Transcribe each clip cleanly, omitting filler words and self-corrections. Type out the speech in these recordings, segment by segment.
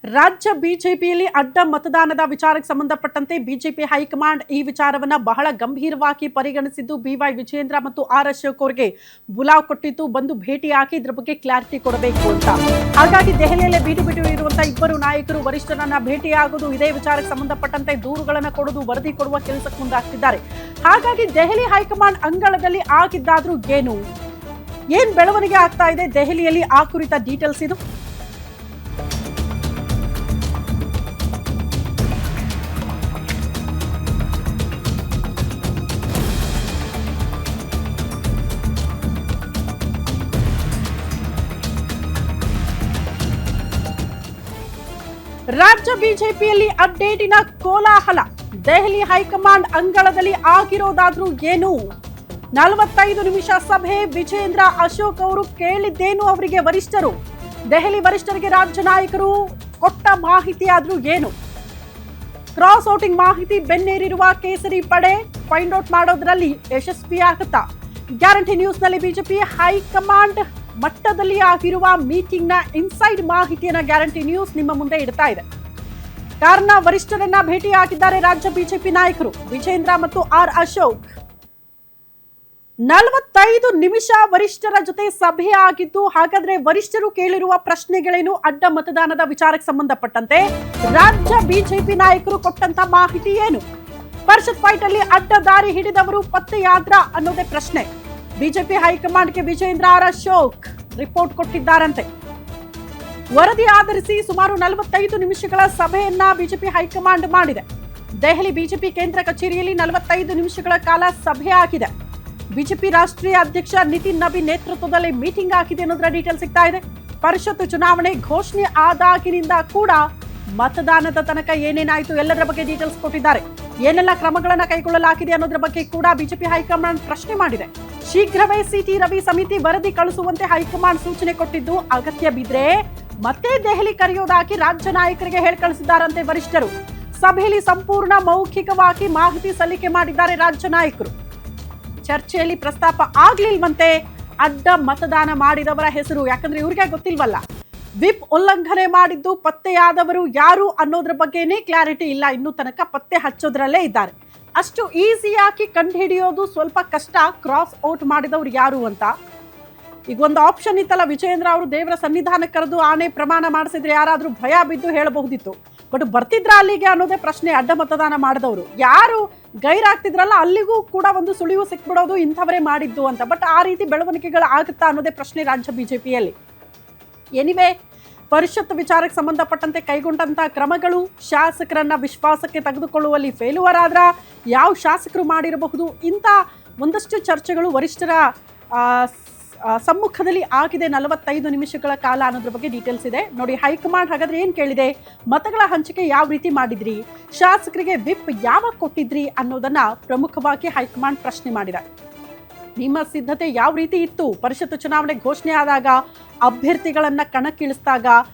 ರಾಜ್ಯ ಬಿಜೆಪಿಯಲ್ಲಿ ಅಡ್ಡ ಮತದಾನದ ವಿಚಾರಕ್ಕೆ ಸಂಬಂಧಪಟ್ಟಂತೆ ಬಿಜೆಪಿ ಹೈಕಮಾಂಡ್ ಈ ವಿಚಾರವನ್ನ ಬಹಳ ಗಂಭೀರವಾಗಿ ಪರಿಗಣಿಸಿದ್ದು ಬಿವೈ ವಿಜಯೇಂದ್ರ ಮತ್ತು ಆರ್ ಅಶೋಕ್ ಅವರಿಗೆ ಬುಲಾವ್ ಕೊಟ್ಟಿದ್ದು ಬಂದು ಭೇಟಿ ಹಾಕಿ ಇದ್ರ ಬಗ್ಗೆ ಕ್ಲಾರಿಟಿ ಕೊಡಬೇಕು ಅಂತ. ಹಾಗಾಗಿ ದೆಹಲಿಯಲ್ಲೇ ಬಿಟ್ಟು ಇರುವಂತಹ ಇಬ್ಬರು ನಾಯಕರು ವರಿಷ್ಠರನ್ನ ಭೇಟಿಯಾಗೋದು, ಇದೇ ವಿಚಾರಕ್ಕೆ ಸಂಬಂಧಪಟ್ಟಂತೆ ದೂರುಗಳನ್ನು ಕೊಡೋದು, ವರದಿ ಕೊಡುವ ಕೆಲಸಕ್ಕೆ ಮುಂದಾಗ್ತಿದ್ದಾರೆ. ಹಾಗಾಗಿ ದೆಹಲಿ ಹೈಕಮಾಂಡ್ ಅಂಗಳದಲ್ಲಿ ಆಗಿದ್ದಾದ್ರೂ ಏನ್ ಬೆಳವಣಿಗೆ ಆಗ್ತಾ ಇದೆ ದೆಹಲಿಯಲ್ಲಿ, ಆ ಕುರಿತ ಡೀಟೇಲ್ಸ್ ಇದು. ರಾಜ್ಯ ಬಿಜೆಪಿಯಲ್ಲಿ ಅಪ್ಡೇಟಿನ ಕೋಲಾಹಲ, ದೆಹಲಿ ಹೈಕಮಾಂಡ್ ಅಂಗಳದಲ್ಲಿ ಆಗಿರೋದಾದ್ರೂ 45 ನಿಮಿಷ ಸಭೆ. ವಿಜೇಂದ್ರ ಅಶೋಕ್ ಅವರು ಕೇಳಿದ್ದೇನು ಅವರಿಗೆ ವರಿಷ್ಠರು, ದೆಹಲಿ ವರಿಷ್ಠರಿಗೆ ರಾಜ್ಯ ನಾಯಕರು ಕೊಟ್ಟ ಮಾಹಿತಿ ಆದ್ರೂ ಕ್ರಾಸ್ ವೋಟಿಂಗ್ ಮಾಹಿತಿ ಬೆನ್ನೇರಿರುವ ಕೇಸರಿ ಪಡೆ ಫೈಂಡ್ ಔಟ್ ಮಾಡೋದ್ರಲ್ಲಿ ಯಶಸ್ವಿಯಾಗುತ್ತಾ? ಗ್ಯಾರಂಟಿ ನ್ಯೂಸ್ ನಲ್ಲಿ ಬಿಜೆಪಿ ಹೈಕಮಾಂಡ್ ಮಟ್ಟದಲ್ಲಿ ಆಗಿರುವ ಮೀಟಿಂಗ್ ನ ಇನ್ಸೈಡ್ ಮಾಹಿತಿಯನ್ನ ಗ್ಯಾರಂಟಿ ನ್ಯೂಸ್ ನಿಮ್ಮ ಮುಂದೆ ಇಡ್ತಾ ಇದೆ. ಕಾರಣ ವರಿಷ್ಠರನ್ನ ಭೇಟಿ ಹಾಕಿದ್ದಾರೆ ರಾಜ್ಯ ಬಿಜೆಪಿ ನಾಯಕರು ವಿಜೇಂದ್ರ ಮತ್ತು ಆರ್ ಅಶೋಕ್. 45 ನಿಮಿಷ ವರಿಷ್ಠರ ಜೊತೆ ಸಭೆ ಆಗಿದ್ದು, ಹಾಗಾದ್ರೆ ವರಿಷ್ಠರು ಕೇಳಿರುವ ಪ್ರಶ್ನೆಗಳೇನು? ಅಡ್ಡ ಮತದಾನದ ವಿಚಾರಕ್ಕೆ ಸಂಬಂಧಪಟ್ಟಂತೆ ರಾಜ್ಯ ಬಿಜೆಪಿ ನಾಯಕರು ಕೊಟ್ಟಂತ ಮಾಹಿತಿ ಏನು? ಪರಿಷತ್ ಫೈಟ್ ಅಲ್ಲಿ ಅಡ್ಡ ದಾರಿ ಹಿಡಿದವರು ಪತ್ತೆಯಾದ್ರ ಅನ್ನೋದೇ ಪ್ರಶ್ನೆ. ಬಿಜೆಪಿ ಹೈಕಮಾಂಡ್ಗೆ ವಿಜೇಂದ್ರ ಆರ್ ಅಶೋಕ್ ರಿಪೋರ್ಟ್ ಕೊಟ್ಟಿದ್ದಾರಂತೆ. ವರದಿ ಆಧರಿಸಿ ಸುಮಾರು 45 ನಿಮಿಷಗಳ ಸಭೆಯನ್ನ ಬಿಜೆಪಿ ಹೈಕಮಾಂಡ್ ಮಾಡಿದೆ. ದೆಹಲಿ ಬಿಜೆಪಿ ಕೇಂದ್ರ ಕಚೇರಿಯಲ್ಲಿ 45 ನಿಮಿಷಗಳ ಕಾಲ ಸಭೆ ಆಗಿದೆ. ಬಿಜೆಪಿ ರಾಷ್ಟ್ರೀಯ ಅಧ್ಯಕ್ಷ ನಿತಿನ್ ನಬಿ ನೇತೃತ್ವದಲ್ಲಿ ಮೀಟಿಂಗ್ ಆಗಿದೆ ಅನ್ನೋದರ ಡೀಟೇಲ್ ಸಿಗ್ತಾ ಇದೆ. ಪರಿಷತ್ ಚುನಾವಣೆ ಘೋಷಣೆ ಆದಾಗಿನಿಂದ ಕೂಡ ಮತದಾನದ ತನಕ ಏನೇನಾಯಿತು ಎಲ್ಲದರ ಬಗ್ಗೆ ಡೀಟೇಲ್ಸ್ ಕೊಟ್ಟಿದ್ದಾರೆ. ಏನೆಲ್ಲ ಕ್ರಮಗಳನ್ನ ಕೈಗೊಳ್ಳಲಾಗಿದೆ ಅನ್ನೋದ್ರ ಬಗ್ಗೆ ಕೂಡ ಬಿಜೆಪಿ ಹೈಕಮಾಂಡ್ ಪ್ರಶ್ನೆ ಮಾಡಿದೆ. ಶೀಘ್ರವೇ ಸಿಟಿ ರವಿ ಸಮಿತಿ ವರದಿ ಕಳಿಸುವಂತೆ ಹೈಕಮಾಂಡ್ ಸೂಚನೆ ಕೊಟ್ಟಿದ್ದು, ಅಗತ್ಯ ಬಿದ್ರೆ ಮತ್ತೆ ದೆಹಲಿ ಕರೆಯೋದಾಗಿ ರಾಜ್ಯ ನಾಯಕರಿಗೆ ಹೇಳಿ ಕಳಿಸಿದ್ದಾರಂತೆ ವರಿಷ್ಠರು. ಸಭೆಯಲ್ಲಿ ಸಂಪೂರ್ಣ ಮೌಖಿಕವಾಗಿ ಮಾಹಿತಿ ಸಲ್ಲಿಕೆ ಮಾಡಿದ್ದಾರೆ ರಾಜ್ಯ ನಾಯಕರು. ಚರ್ಚೆಯಲ್ಲಿ ಪ್ರಸ್ತಾಪ ಆಗ್ಲಿಲ್ವಂತೆ ಅಡ್ಡ ಮತದಾನ ಮಾಡಿದವರ ಹೆಸರು, ಯಾಕಂದ್ರೆ ಇವ್ರಿಗೆ ಗೊತ್ತಿಲ್ವಲ್ಲ. ವಿಪ್ ಉಲ್ಲಂಘನೆ ಮಾಡಿದ್ದು ಪತ್ತೆಯಾದವರು ಯಾರು ಅನ್ನೋದ್ರ ಬಗ್ಗೆನೇ ಕ್ಲಾರಿಟಿ ಇಲ್ಲ. ಇನ್ನೂ ತನಕ ಪತ್ತೆ ಹಚ್ಚೋದ್ರಲ್ಲೇ ಇದ್ದಾರೆ. ಅಷ್ಟು ಈಸಿಯಾಗಿ ಕಂಡುಹಿಡಿಯೋದು ಸ್ವಲ್ಪ ಕಷ್ಟ, ಕ್ರಾಸ್ ಔಟ್ ಮಾಡಿದವರು ಯಾರು ಅಂತ. ಈಗ ಒಂದು ಆಪ್ಷನ್ ಇತ್ತಲ್ಲ, ವಿಜಯೇಂದ್ರ ಅವರು ದೇವರ ಸನ್ನಿಧಾನಕ್ಕೆ ಕರೆದು ಆಣೆ ಪ್ರಮಾಣ ಮಾಡಿಸಿದ್ರೆ ಯಾರಾದ್ರೂ ಭಯ ಬಿದ್ದು ಹೇಳಬಹುದಿತ್ತು. ಬಟ್ ಬರ್ತಿದ್ರ ಅಲ್ಲಿಗೆ ಅನ್ನೋದೇ ಪ್ರಶ್ನೆ. ಅಡ್ಡ ಮತದಾನ ಮಾಡಿದವರು ಯಾರು ಗೈರಾಗ್ತಿದ್ರಲ್ಲ, ಅಲ್ಲಿಗೂ ಕೂಡ ಒಂದು ಸುಳಿವು ಸಿಕ್ಬಿಡೋದು ಇಂಥವರೇ ಮಾಡಿದ್ದು ಅಂತ. ಬಟ್ ಆ ರೀತಿ ಬೆಳವಣಿಗೆಗಳು ಆಗುತ್ತಾ ಅನ್ನೋದೇ ಪ್ರಶ್ನೆ ರಾಜ್ಯ ಬಿಜೆಪಿಯಲ್ಲಿ. ಎನಿವೆ, ಪರಿಷತ್ ವಿಚಾರಕ್ಕೆ ಸಂಬಂಧಪಟ್ಟಂತೆ ಕೈಗೊಂಡಂತಹ ಕ್ರಮಗಳು, ಶಾಸಕರನ್ನ ವಿಶ್ವಾಸಕ್ಕೆ ತೆಗೆದುಕೊಳ್ಳುವಲ್ಲಿ ಫೇಲ್ಯೂರ್ ಆದ್ರ ಯಾವ ಶಾಸಕರು ಮಾಡಿರಬಹುದು, ಇಂಥ ಒಂದಷ್ಟು ಚರ್ಚೆಗಳು ವರಿಷ್ಠರ ಸಮ್ಮುಖದಲ್ಲಿ ಆಗಿದೆ. 45 ನಿಮಿಷಗಳ ಕಾಲ ಅನ್ನೋದ್ರ ಬಗ್ಗೆ ಡೀಟೇಲ್ಸ್ ಇದೆ ನೋಡಿ. ಹೈಕಮಾಂಡ್ ಹಾಗಾದ್ರೆ ಏನ್ ಕೇಳಿದೆ, ಮತಗಳ ಹಂಚಿಕೆ ಯಾವ ರೀತಿ ಮಾಡಿದ್ರಿ, ಶಾಸಕರಿಗೆ ವಿಪ್ ಯಾವಾಗ ಕೊಟ್ಟಿದ್ರಿ ಅನ್ನೋದನ್ನ ಪ್ರಮುಖವಾಗಿ ಹೈಕಮಾಂಡ್ ಪ್ರಶ್ನೆ ಮಾಡಿದೆ. ನಿಮ್ಮ ಸಿದ್ಧತೆ ಯಾವ ರೀತಿ ಇತ್ತು, ಪರಿಷತ್ ಚುನಾವಣೆ ಘೋಷಣೆ ಆದಾಗ, ಅಭ್ಯರ್ಥಿಗಳನ್ನ ಕಣಕ್ಕಿಳಿಸಿದಾಗ,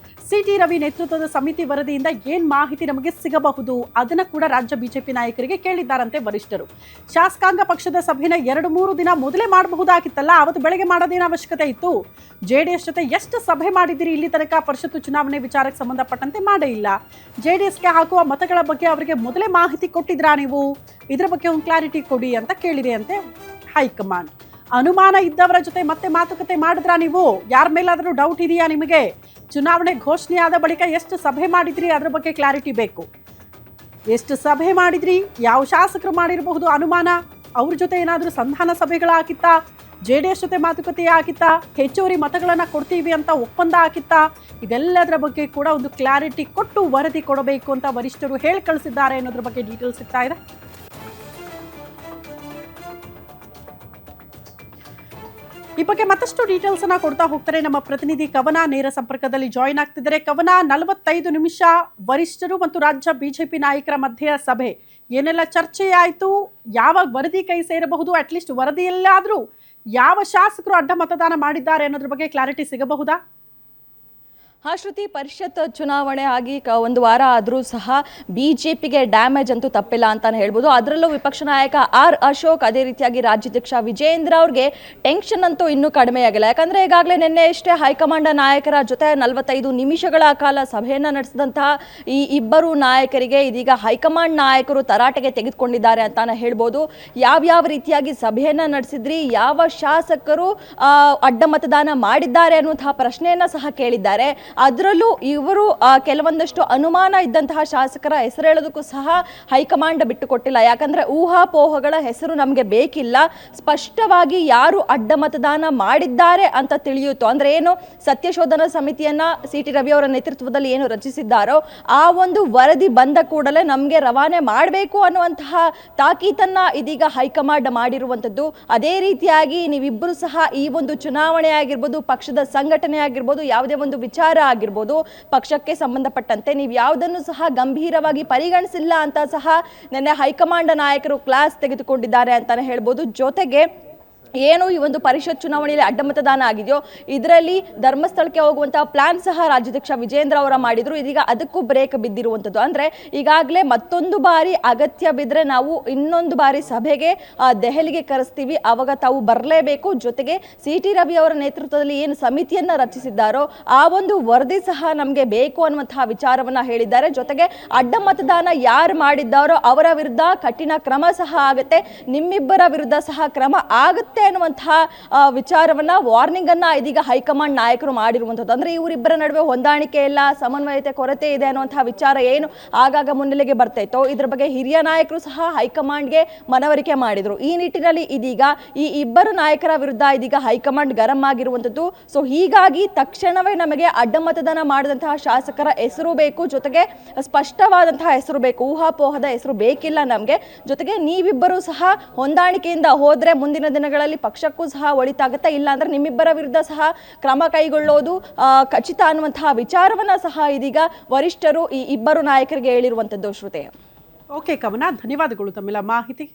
ಸಿಟಿ ರವಿ ನೇತೃತ್ವದ ಸಮಿತಿ ವರದಿಯಿಂದ ಏನ್ ಮಾಹಿತಿ ನಮಗೆ ಸಿಗಬಹುದು ಅದನ್ನ ಕೂಡ ರಾಜ್ಯ ಬಿಜೆಪಿ ನಾಯಕರಿಗೆ ಕೇಳಿದ್ದಾರಂತೆ ವರಿಷ್ಠರು. ಶಾಸಕಾಂಗ ಪಕ್ಷದ ಸಭೆನ 2-3 ದಿನ ಮೊದಲೇ ಮಾಡಬಹುದಾಗಿತ್ತಲ್ಲ, ಅವತ್ತು ಬೆಳಗ್ಗೆ ಮಾಡೋದೇನು ಅವಶ್ಯಕತೆ ಇತ್ತು? ಜೆಡಿಎಸ್ ಜೊತೆ ಎಷ್ಟು ಸಭೆ ಮಾಡಿದಿರಿ ಇಲ್ಲಿ ತನಕ? ಪರಿಷತ್ತು ಚುನಾವಣೆ ವಿಚಾರಕ್ಕೆ ಸಂಬಂಧಪಟ್ಟಂತೆ ಮಾಡೇ ಇಲ್ಲ. ಜೆಡಿಎಸ್ಗೆ ಹಾಕುವ ಮತಗಳ ಬಗ್ಗೆ ಅವರಿಗೆ ಮೊದಲೇ ಮಾಹಿತಿ ಕೊಟ್ಟಿದ್ರಾ ನೀವು? ಇದರ ಬಗ್ಗೆ ಒಂದು ಕ್ಲಾರಿಟಿ ಕೊಡಿ ಅಂತ ಕೇಳಿದೆ ಅಂತೆ ಹೈಕಮಾಂಡ್. ಅನುಮಾನ ಇದ್ದವರ ಜೊತೆ ಮತ್ತೆ ಮಾತುಕತೆ ಮಾಡಿದ್ರಾ ನೀವು? ಯಾರ ಮೇಲಾದ್ರೂ ಡೌಟ್ ಇದೆಯಾ ನಿಮಗೆ? ಚುನಾವಣೆ ಘೋಷಣೆ ಆದ ಬಳಿಕ ಎಷ್ಟು ಸಭೆ ಮಾಡಿದ್ರಿ ಅದ್ರ ಬಗ್ಗೆ ಕ್ಲಾರಿಟಿ ಬೇಕು. ಎಷ್ಟು ಸಭೆ ಮಾಡಿದ್ರಿ, ಯಾವ ಶಾಸಕರು ಮಾಡಿರಬಹುದು ಅನುಮಾನ, ಅವ್ರ ಜೊತೆ ಏನಾದರೂ ಸಂಧಾನ ಸಭೆಗಳಾಗಿತ್ತಾ, ಜೆಡಿಎಸ್ ಜೊತೆ ಮಾತುಕತೆ ಆಗಿತ್ತಾ, ಹೆಚ್ಚುವರಿ ಮತಗಳನ್ನ ಕೊಡ್ತೀವಿ ಅಂತ ಒಪ್ಪಂದ ಆಗಿತ್ತಾ? ಇದೆಲ್ಲದರ ಬಗ್ಗೆ ಕೂಡ ಒಂದು ಕ್ಲಾರಿಟಿ ಕೊಟ್ಟು ವರದಿ ಕೊಡಬೇಕು ಅಂತ ವರಿಷ್ಠರು ಹೇಳಿ ಕಳಿಸಿದ್ದಾರೆ ಅನ್ನೋದ್ರ ಬಗ್ಗೆ ಡೀಟೇಲ್ಸ್ ಸಿಗ್ತಾ ಇದೆ. ಈ ಬಗ್ಗೆ ಮತ್ತಷ್ಟು ಡೀಟೇಲ್ಸ್ ಅನ್ನ ಕೊಡ್ತಾ ಹೋಗ್ತಾರೆ ನಮ್ಮ ಪ್ರತಿನಿಧಿ ಕವನ, ನೇರ ಸಂಪರ್ಕದಲ್ಲಿ ಜಾಯಿನ್ ಆಗ್ತಿದ್ದಾರೆ. ಕವನ, 45 ನಿಮಿಷ ವರಿಷ್ಠರು ಮತ್ತು ರಾಜ್ಯ ಬಿಜೆಪಿ ನಾಯಕರ ಮಧ್ಯೆ ಸಭೆ, ಏನೆಲ್ಲ ಚರ್ಚೆ ಆಯಿತು, ಯಾವಾಗ ವರದಿ ಕೈ ಸೇರಬಹುದು, ಅಟ್ಲೀಸ್ಟ್ ವರದಿಯಲ್ಲಾದ್ರೂ ಯಾವ ಶಾಸಕರು ಅಡ್ಡ ಮತದಾನ ಮಾಡಿದ್ದಾರೆ ಅನ್ನೋದ್ರ ಬಗ್ಗೆ ಕ್ಲಾರಿಟಿ ಸಿಗಬಹುದಾ? ಶ್ರುತಿ, ಪರಿಷತ್ ಚುನಾವಣೆ ಆಗಿ ಒಂದು ವಾರ ಆದರೂ ಸಹ ಬಿಜೆಪಿಗೆ ಡ್ಯಾಮೇಜ್ ಅಂತೂ ತಪ್ಪಿಲ್ಲ ಅಂತಾನೆ ಹೇಳ್ಬೋದು. ಅದರಲ್ಲೂ ವಿಪಕ್ಷ ನಾಯಕ ಆರ್ ಅಶೋಕ್, ಅದೇ ರೀತಿಯಾಗಿ ರಾಜ್ಯಾಧ್ಯಕ್ಷ ವಿಜೇಂದ್ರ ಅವ್ರಿಗೆ ಟೆನ್ಷನ್ ಅಂತೂ ಇನ್ನೂ ಕಡಿಮೆಯಾಗಿಲ್ಲ. ಯಾಕಂದ್ರೆ ಈಗಾಗಲೇ ನಿನ್ನೆ ಅಷ್ಟೇ ಹೈಕಮಾಂಡ್ ನಾಯಕರ ಜೊತೆ 45 ನಿಮಿಷಗಳ ಕಾಲ ಸಭೆಯನ್ನ ನಡೆಸಿದಂತಹ ಈ ಇಬ್ಬರು ನಾಯಕರಿಗೆ ಇದೀಗ ಹೈಕಮಾಂಡ್ ನಾಯಕರು ತರಾಟೆಗೆ ತೆಗೆದುಕೊಂಡಿದ್ದಾರೆ ಅಂತಾನೆ ಹೇಳ್ಬೋದು. ಯಾವ್ಯಾವ ರೀತಿಯಾಗಿ ಸಭೆಯನ್ನ ನಡೆಸಿದ್ರಿ, ಯಾವ ಶಾಸಕರು ಅಡ್ಡ ಮತದಾನ ಮಾಡಿದ್ದಾರೆ ಅನ್ನುವಂತಹ ಪ್ರಶ್ನೆಯನ್ನ ಸಹ ಕೇಳಿದ್ದಾರೆ. ಅದರಲ್ಲೂ ಇವರು ಕೆಲವೊಂದಷ್ಟು ಅನುಮಾನ ಇದ್ದಂತಹ ಶಾಸಕರ ಹೆಸರು ಹೇಳೋದಕ್ಕೂ ಸಹ ಹೈಕಮಾಂಡ್ ಬಿಟ್ಟುಕೊಟ್ಟಿಲ್ಲ. ಯಾಕಂದ್ರೆ ಊಹಾಪೋಹಗಳ ಹೆಸರು ನಮಗೆ ಬೇಕಿಲ್ಲ, ಸ್ಪಷ್ಟವಾಗಿ ಯಾರು ಅಡ್ಡ ಮತದಾನ ಮಾಡಿದ್ದಾರೆ ಅಂತ ತಿಳಿಯಿತು. ಅಂದ್ರೆ ಏನು, ಸತ್ಯಶೋಧನಾ ಸಮಿತಿಯನ್ನ ಸಿ.ಟಿ. ರವಿ ಅವರ ನೇತೃತ್ವದಲ್ಲಿ ಏನು ರಚಿಸಿದ್ದಾರೋ ಆ ಒಂದು ವರದಿ ಬಂದ ಕೂಡಲೇ ನಮಗೆ ರವಾನೆ ಮಾಡಬೇಕು ಅನ್ನುವಂತಹ ತಾಕೀತನ್ನ ಇದೀಗ ಹೈಕಮಾಂಡ್ ಮಾಡಿರುವಂಥದ್ದು. ಅದೇ ರೀತಿಯಾಗಿ ನೀವಿಬ್ಬರು ಸಹ ಈ ಒಂದು ಚುನಾವಣೆ ಆಗಿರ್ಬೋದು, ಪಕ್ಷದ ಸಂಘಟನೆ ಆಗಿರ್ಬೋದು, ಯಾವುದೇ ಒಂದು ವಿಚಾರ ಆಗಿರ್ಬೋದು, ಪಕ್ಷಕ್ಕೆ ಸಂಬಂಧಪಟ್ಟಂತೆ ನೀವು ಯಾವುದನ್ನು ಸಹ ಗಂಭೀರವಾಗಿ ಪರಿಗಣಿಸಿಲ್ಲ ಅಂತ ಸಹ ನಿನ್ನೆ ಹೈಕಮಾಂಡ್ ನಾಯಕರು ಕ್ಲಾಸ್ ತೆಗೆದುಕೊಂಡಿದ್ದಾರೆ ಅಂತಾನೆ ಹೇಳ್ಬೋದು. ಜೊತೆಗೆ ಏನು ಈ ಒಂದು ಪರಿಷತ್ ಚುನಾವಣೆಯಲ್ಲಿ ಅಡ್ಡ ಮತದಾನ ಆಗಿದೆಯೋ ಇದರಲ್ಲಿ ಧರ್ಮಸ್ಥಳಕ್ಕೆ ಹೋಗುವಂತಹ ಪ್ಲಾನ್ ಸಹ ರಾಜ್ಯಾಧ್ಯಕ್ಷ ವಿಜೇಂದ್ರ ಅವರ ಮಾಡಿದ್ರು. ಇದೀಗ ಅದಕ್ಕೂ ಬ್ರೇಕ್ ಬಿದ್ದಿರುವಂಥದ್ದು. ಅಂದ್ರೆ ಈಗಾಗಲೇ ಮತ್ತೊಂದು ಬಾರಿ ಅಗತ್ಯ ಬಿದ್ದರೆ ನಾವು ಇನ್ನೊಂದು ಬಾರಿ ಸಭೆಗೆ ದೆಹಲಿಗೆ ಕರೆಸ್ತೀವಿ, ಅವಾಗ ತಾವು ಬರಲೇಬೇಕು. ಜೊತೆಗೆ ಸಿ.ಟಿ. ರವಿ ಅವರ ನೇತೃತ್ವದಲ್ಲಿ ಏನು ಸಮಿತಿಯನ್ನ ರಚಿಸಿದ್ದಾರೋ ಆ ಒಂದು ವರದಿ ಸಹ ನಮಗೆ ಬೇಕು ಅನ್ನುವಂತಹ ವಿಚಾರವನ್ನ ಹೇಳಿದ್ದಾರೆ. ಜೊತೆಗೆ ಅಡ್ಡ ಮತದಾನ ಯಾರು ಮಾಡಿದ್ದಾರೋ ಅವರ ವಿರುದ್ಧ ಕಠಿಣ ಕ್ರಮ ಸಹ ಆಗುತ್ತೆ, ನಿಮ್ಮಿಬ್ಬರ ವಿರುದ್ಧ ಸಹ ಕ್ರಮ ಆಗುತ್ತೆ ಅನ್ನುವಂತಹ ವಿಚಾರವನ್ನ, ವಾರ್ನಿಂಗ್ ಅನ್ನ ಇದೀಗ ಹೈಕಮಾಂಡ್ ನಾಯಕರು ಮಾಡಿರುವಂಥದ್ದು. ಅಂದ್ರೆ ಇವರಿಬ್ಬರ ನಡುವೆ ಹೊಂದಾಣಿಕೆ ಇಲ್ಲ, ಸಮನ್ವಯತೆ ಕೊರತೆ ಇದೆ ಅನ್ನುವಂತಹ ವಿಚಾರ ಏನು ಆಗಾಗ ಮುನ್ನೆಲೆಗೆ ಬರ್ತಾ ಇತ್ತು, ಇದ್ರ ಬಗ್ಗೆ ಹಿರಿಯ ನಾಯಕರು ಸಹ ಹೈಕಮಾಂಡ್ಗೆ ಮನವರಿಕೆ ಮಾಡಿದ್ರು. ಈ ನಿಟ್ಟಿನಲ್ಲಿ ಇದೀಗ ಈ ಇಬ್ಬರು ನಾಯಕರ ವಿರುದ್ಧ ಇದೀಗ ಹೈಕಮಾಂಡ್ ಗರಂ ಆಗಿರುವಂಥದ್ದು. ಸೊ ಹೀಗಾಗಿ ತಕ್ಷಣವೇ ನಮಗೆ ಅಡ್ಡ ಮತದಾನ ಮಾಡಿದಂತಹ ಶಾಸಕರ ಹೆಸರು ಬೇಕು, ಜೊತೆಗೆ ಸ್ಪಷ್ಟವಾದಂತಹ ಹೆಸರು ಬೇಕು, ಊಹಾಪೋಹದ ಹೆಸರು ಬೇಕಿಲ್ಲ ನಮಗೆ. ಜೊತೆಗೆ ನೀವಿಬ್ಬರು ಸಹ ಹೊಂದಾಣಿಕೆಯಿಂದ ಹೋದ್ರೆ ಮುಂದಿನ ದಿನಗಳಲ್ಲಿ ಪಕ್ಷಕ್ಕೂ ಸಹ ಒಳಿತಾಗುತ್ತೆ, ಇಲ್ಲ ಅಂದ್ರೆ ನಿಮ್ಮಿಬ್ಬರ ವಿರುದ್ಧ ಸಹ ಕ್ರಮ ಕೈಗೊಳ್ಳೋದು ಖಚಿತ ಅನ್ನುವಂತಹ ವಿಚಾರವನ್ನ ಸಹ ಇದೀಗ ವರಿಷ್ಠರು ಈ ಇಬ್ಬರು ನಾಯಕರಿಗೆ ಹೇಳಿರುವಂತದ್ದು. ಶ್ರುತಿ. ಓಕೆ ಕವನ, ಧನ್ಯವಾದಗಳು ತಮ್ಮೆಲ್ಲ ಮಾಹಿತಿ.